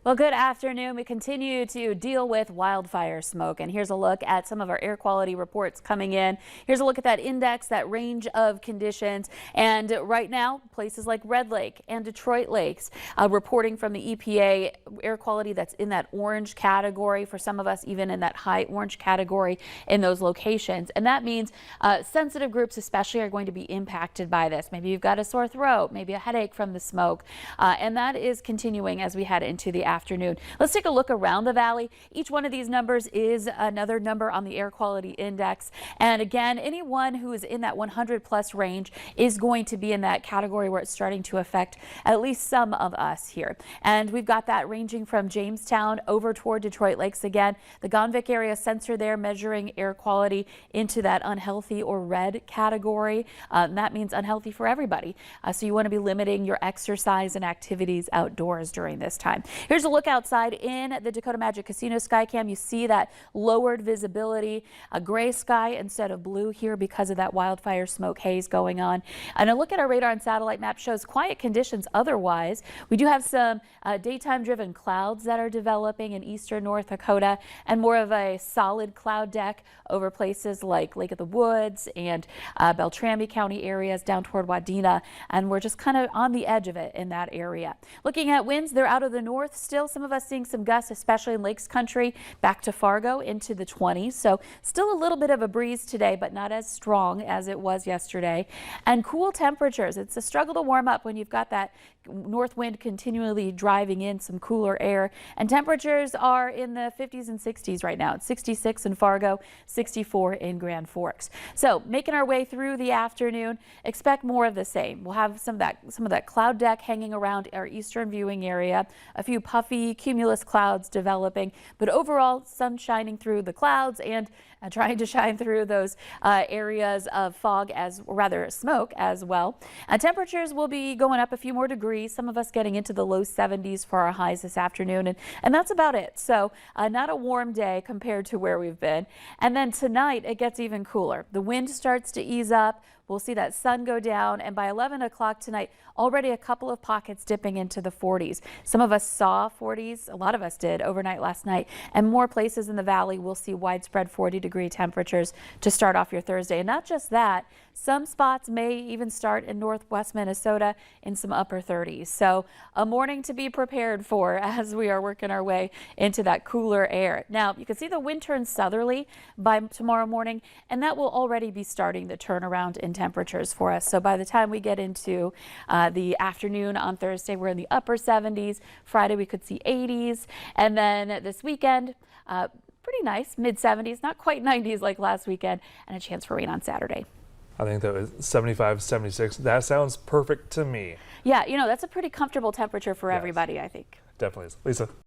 Well, good afternoon. We continue to deal with wildfire smoke, and here's a look at some of our air quality reports coming in. Here's a look at that index, that range of conditions, and right now places like Red Lake and Detroit Lakes reporting from the EPA air quality that's in that orange category, for some of us even in that high orange category in those locations. And that means sensitive groups especially are going to be impacted by this. Maybe you've got a sore throat, maybe a headache from the smoke, and that is continuing as we head into the afternoon. Let's take a look around the valley. Each one of these numbers is another number on the air quality index. And again, anyone who is in that 100+ range is going to be in that category where it's starting to affect at least some of us here. And we've got that ranging from Jamestown over toward Detroit Lakes again. The Gonvick area sensor there measuring air quality into that unhealthy or red category. That means unhealthy for everybody. So you want to be limiting your exercise and activities outdoors during this time. Here's a look outside in the Dakota Magic Casino Skycam. You see that lowered visibility, a gray sky instead of blue here because of that wildfire smoke haze going on. And a look at our radar and satellite map shows quiet conditions otherwise. We do have some daytime driven clouds that are developing in eastern North Dakota and more of a solid cloud deck over places like Lake of the Woods and Beltrami County areas down toward Wadena. And we're just kind of on the edge of it in that area. Looking at winds, they're out of the north. Still, some of us seeing some gusts, especially in Lakes Country, back to Fargo into the 20s. So still a little bit of a breeze today, but not as strong as it was yesterday. And cool temperatures. It's a struggle to warm up when you've got that north wind continually driving in some cooler air. And temperatures are in the 50s and 60s right now. It's 66 in Fargo, 64 in Grand Forks. So making our way through the afternoon, expect more of the same. We'll have some of that cloud deck hanging around our eastern viewing area, a few puffy cumulus clouds developing, but overall sun shining through the clouds and trying to shine through those areas of fog, smoke as well. Temperatures will be going up a few more degrees, some of us getting into the low 70s for our highs this afternoon, and that's about it. So not a warm day compared to where we've been. And then tonight it gets even cooler. The wind starts to ease up. We'll see that sun go down, and by 11 o'clock tonight, already a couple of pockets dipping into the 40s. Some of us saw 40s, a lot of us did overnight last night, and more places in the valley will see widespread 40-degree temperatures to start off your Thursday. And not just that, some spots may even start in northwest Minnesota in some upper 30s. So a morning to be prepared for as we are working our way into that cooler air. Now, you can see the wind turns southerly by tomorrow morning, and that will already be starting the turnaround in temperatures for us. So by the time we get into the afternoon on Thursday, we're in the upper 70s. Friday, we could see 80s. And then this weekend, pretty nice, mid 70s, not quite 90s like last weekend, and a chance for rain on Saturday. I think that was 75, 76. That sounds perfect to me. Yeah, you know, that's a pretty comfortable temperature for everybody, I think. Definitely is. Lisa.